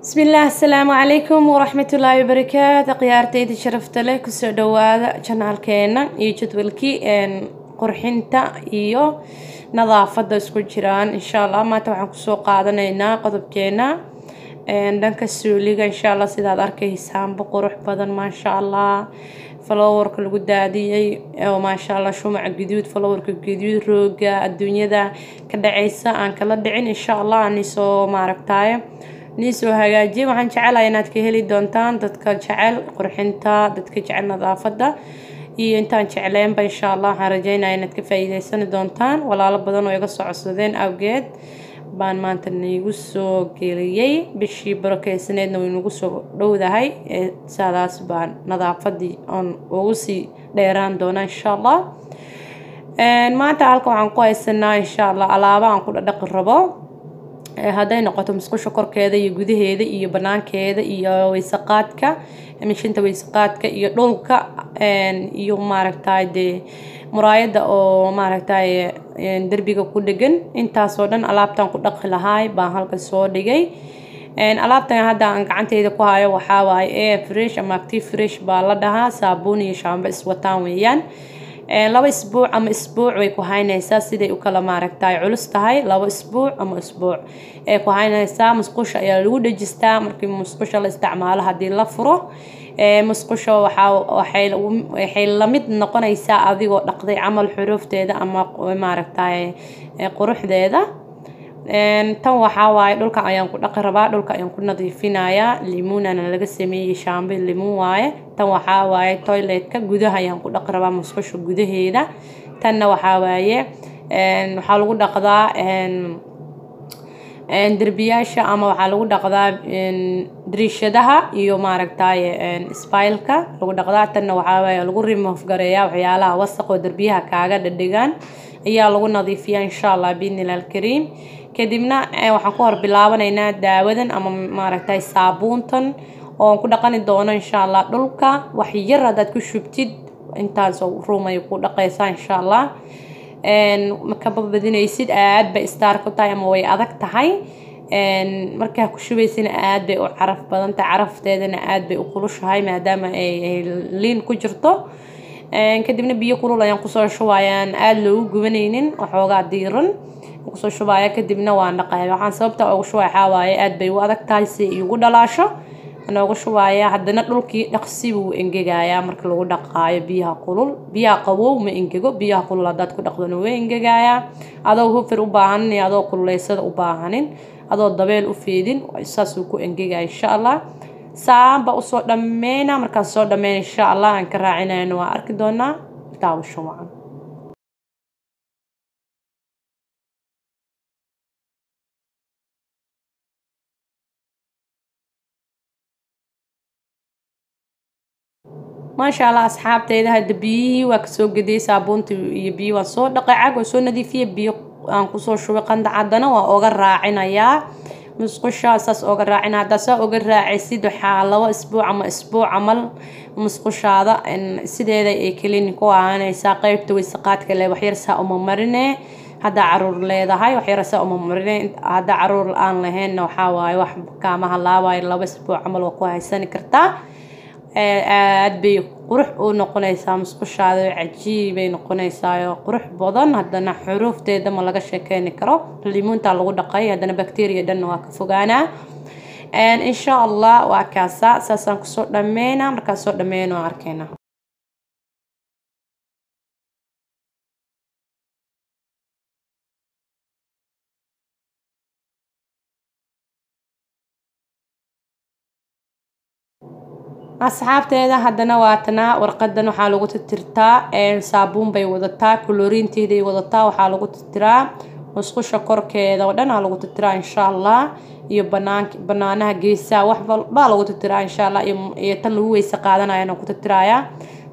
بسم الله السلام عليكم ورحمة الله وبركاته قيارتي شرفت لك سودواada channelkeena iyo jadwalkii qurxinta iyo nadaafada isku jiraan insha Allah maanta waxaan ku soo qaadanaynaa qodobkeena dhanka suuliga insha Allah sidaad arkaysaan qurux badan ma sha Allah flowerka lagu daadiyay oo ma sha Allah shumac guduud flowerka guduud rooga adduunyada ka dhacaysa aan kala dhicin insha Allah ani soo maaragtay niso hagaajiye waxaan jecelahay inaad ka heli doontaan dadka jecel qurxinta dadka jecel nadaafada iyo intaan jecleen ba insha Allah waxaan rajaynayaa inaad ka faa'iideysan doontaan walaalo badan oo iga socodsadeen awgeed baan maanta niigu soo geliyay bishii barakeysaneedna way nagu soo dhowdahay saadaas baan nadaafadii on ugu sii dheeraan doona insha Allah maanta halka waxaan ku haysanaa insha Allah alaaba aan ku dhaqi rabo haday noqoto musqusha korkeeda iyo gudaheeda iyo banaankeeda iyo weysaqaadka mishinta weysaqaadka iyo dhulka iyo maaragtay muraayada oo maaragtay darbiga ku dhagan intaas oo dhan alaabtan ku dhaqi lahaay baan halka soo dhigay alaabtan hadda aan gacanteyda ku hayo waxa waaye fresh ama active fresh baa la dhahaa saabuun iyo shaambo iswataan weeyaan laba isbuuc ama isbuuc way ku haynaysaa siday u kala maaragtay culus tahay laba isbuuc ama isbuuc ee ku haynaysaa musqusha ayaa lagu dhajistaa markii musqusha la isticmaalo hadii la furo musqusha waxay la mid noqonaysaa adigoo dhaqday camal xuruufteeda ama maaragtay quruxdeeda tan waxa waaye dhulka ayaan ku dhaqi rabaa dhulka ayaan ku nadiifinayaa limonana laga sameeyay shaambo limon waaye tan waxa waaye toiletka gudaha ayaan ku dhaqi rabaa musqusha gudaheeda tanna waxa waaye waxa lagu dhaqdaa دربياشة أما وحلو دقدا دريشدها iyo maaragtay spileka lagu dhaqdaa tan waxa way lagu remove gareeyaa waxyaalaha wasaqo darbiyaha kaaga dhadhigan ayaa lagu nadiifiyaa insha Allah biidnilal kariim kadibna waxaan ku hor bilaabanaynaa daawadan ama maaragtay saabuuntan oo ku dhaqani doono insha Allah dhulka wax yar hadaad ku shubtid intaas oo ruumay ku dhaqaysaa insha Allah marka badinaysid aad bay star ku tahay ama way adag tahay marka ku shubaysin aad bay u caraf badan tahay carafteedana aad bay u kulushahay maadaama ay liin ku jirto kadibna biyo kulul ayaan ku soo shubayaan aad loo gubanaynin waxooga diiran ku soo shubaya kadibna waan dhaqay waxaan sababta ugu shubay xawaaye aad bay u adag tahay si ugu dhalaasho أنا أقول شوية حدنا نلقي نقصيبو إنجايا مركل ودا قاية بيها قلول بيها قوو ما إنجاجو بيها قلول عدات كده قدنوا إنجايا هذا هو في ربعان هذا كل ليس ربعانين هذا الضبيل أفيدين وإساسوكو إنجايا إن شاء الله سام بقصود دمينا مركز صود دمين إن شاء الله نكرعنا إنه أركضنا تاو شوان ما شاء الله أصحابتي هذا بي وكسو قدي صابون يبي وصو دقيقة وصو نظيفية بي أنقصو شوي قند عدنا وأوغر راعنا يا مسقشة أساس أوغر راعنا هذا سا أوغر راعي سيدو حالة أسبوع أما أسبوع عمل مسقشة هذا إن سيدي هذا إكلينيكو أنا ساقيب توي سقات كله وحير سا مرنة هذا عرور ليدا هاي وحير سا مرنة هذا عرور الآن لهن وحاواي وحب كامها لا واي لو أسبوع عمل وقوها سنة كرتا aad bay qurux u noqonaysaa musqushaada cajiib ay noqonaysaa qurux badan hadana xuruufteeda ma laga sheekeyn karo limonta lagu dhaqay hadana bacteria dhan waa ka fogaana insha Allah waa kaasa saasan ku soo dhameena marka soo dhameeno arkeena أصحابتي هذا واتنا ورقدنا وحالو تترتا صابون بي وضتا كلورين تيدي وضتا وحالو تترا مسقوشة كوركيدا ودنا حالو تترا إن شاء الله iyo banaanaha geesaa wax baa lagu tiraa insha Allah iyo tan lagu weysa qaadanayna ku tiraaya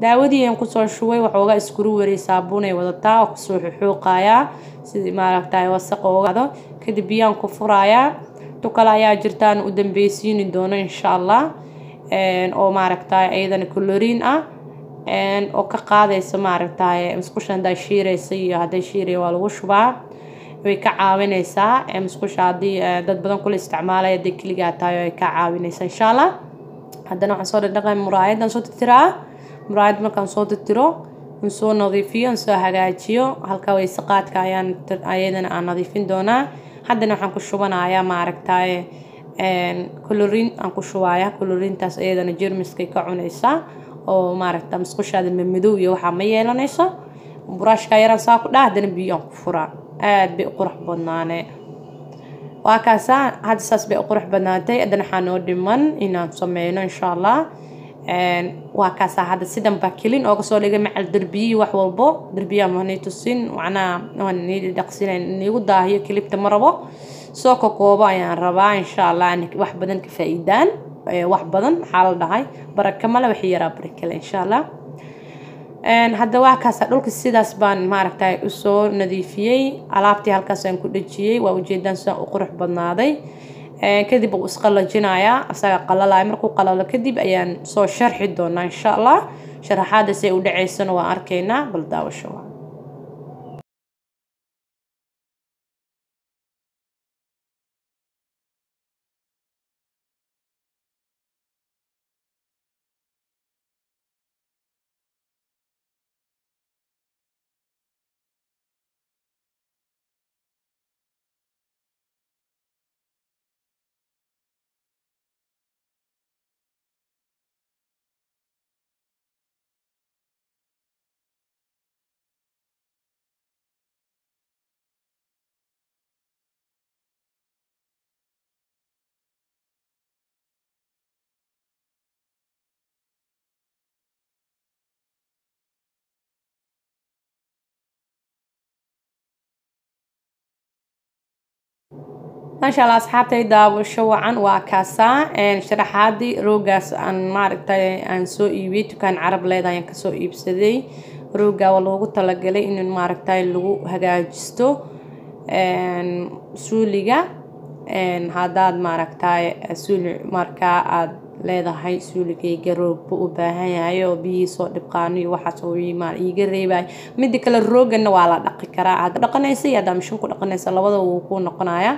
daawadii aan ku soo shubay waxooga iskuru wareey saabuun ay wadataa oo ku soo xuquuqaya sidii maaragtay wasaqowgado kadib biyaan ku furaaya to kala ayaa jirtaan u dambeeysiin doono insha Allah oo maaragtay ayadana chlorine ah oo ka qaadayso maaragtay musqushan da shiiraysa iyo haday shiiray waa lagu shubaa way ka caawinaysaa musqusha haddii dad badan kula isticmaalaya dee keligaa tahay way ka caawinaysaa insha allah. haddana waxaan soo dhaqay muraayadan soo tirtiraa. muraayad markaan soo tirtiro aan soo nadiifiyo aan soo hagaajiyo halka wayse qaadka ayaan ayadana aan nadiifin doonaa. haddana waxaan ku shubanayaa maaragtay chlorine aan ku shubayaa. chlorine-taas ayadana jeermiska ka cunaysa oo maaragtay musqushaada madow iyo waxa ma yeelanayso. buraashka yaraan saa ku dhahdana biyo aan ku furaa aad bay qurux badnaanee. waa kaasa hadda saas bay qurux badnaatay. haddana waxaan noo dhiman inaan sameeyno insha allah. waa kaasa hadda sidan baa kelin ooga soo dhigay macal darbiyi wax walbo darbiya ma nii tusin macnaa waan nii dhaqsinayn niigu daahiyo kilibta ma rabo soo ka koobo ayaan rabaa insha allah wax badan ka faa'iidaan wax badan waxaa la dhahay baraka male wixii yaraa barakale insha allah. hadda waa kaasa dhulka sidaas baan maaragtay u soo nadiifiyey. alaabtii halkaas aan ku dhajiyey waa ujeedaan sida u qurux badnaaday. kadib uu isqalajinayaa asaga qalalay markuu qalalo kadib ayaan soo sharxi doonaa insha allah. sharaxaada say u dhaceysana waan arkaynaa bal daawasho. ما شاء الله أصحابتي daawasho wacan waa kaasa sharaxaadii roogaas aan maaragtay aan soo iibiyay dukaan carab leedahay ka soo iibsaday. rooga waa loogu talagalay in maaragtay lagu hagaajisto suuliga. hadaad maaragtay suuli marka aad leedahay suuligayga roog u baahan yahay oo biyo soo dhibqaano iyo waxa soo iiga reebay. mid kale roogana waa la dhaqi karaa. aad dhaqanaysa iyo mashiin ku dhaqanaysa labada wuu ku noqonayaa.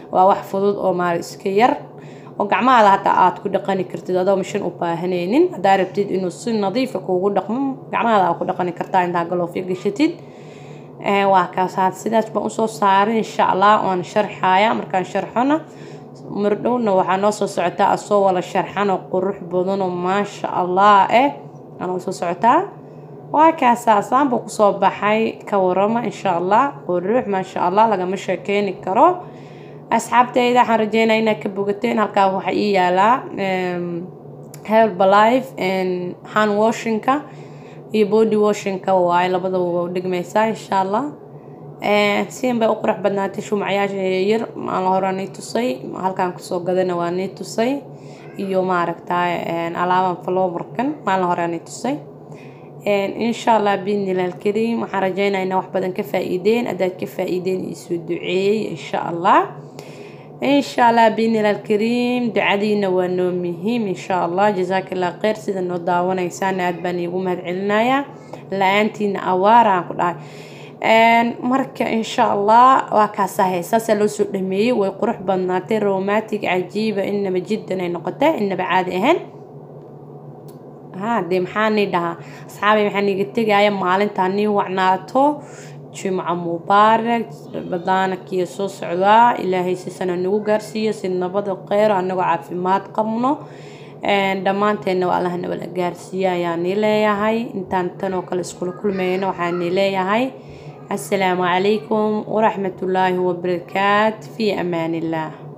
waa wax fudud oo maar iska yar oo gacmaha hata aad ku dhaqani kartid adoo mashiin u baahanaynin. hadaa rabtid inuu si nadiif ah kuugu dhaqmo gacmaha ku dhaqani kartaa inta galoofiyo gashatid. waa kaas sidaas baan u soo saaray insha allah waan sharxaya. markaan sharxona mardhowna waxaa noo soo socotaa asoo wala sharxan oo qurux badan oo maasha allah aan soo socotaa. waa kaas asaan buu ku soo baxay ka warama insha allah qurux maasha allah lagama sheekeeni karo. asxaabtayda waxaan rajeynayaa inaad ka bogateen. halkaa waxa ii yaalaa Herbalife hand washingka iyo body washingka waa labadaba u dhigmaysaa insha allah. siin bay u qurux badnaatay shumacayaasha yar aan horaan tusay halkaan ku soo gadana waa tusay iyo maaragtay alaaban floobarkan maalin horaan tusay. insha allah biidnillaahi alkariim waxaan rajeynayaa inaad wax badan ka faa'iideen. hadaad ka faa'iideen isu duceeyay insha allah. إن شاء الله بإذن الله الكريم دعادينا وانو مهم إن شاء الله. جزاك الله خير سيدا نو داوانا إنسان أدباني ومهد علنايا لأنتين أوارا مركا إن شاء الله وكاسا هيساسا لو سؤلمي ويقرح بناتي روماتيك عجيبة إنما جدا نقطة إنما عادي أهن دي محاني ده أصحابي محاني قلت جاية مالين تاني وعناتو جمعة مبارك بدانك يسوس علا إلهي سنة نوغارسية سنة بدو قير أنو عافيمات قمنو دمانتين والله نولا غارسية يعني ليهاي انتان تنو كالسكول كل مينو حاني ليهاي. السلام عليكم ورحمة الله وبركاته. في أمان الله.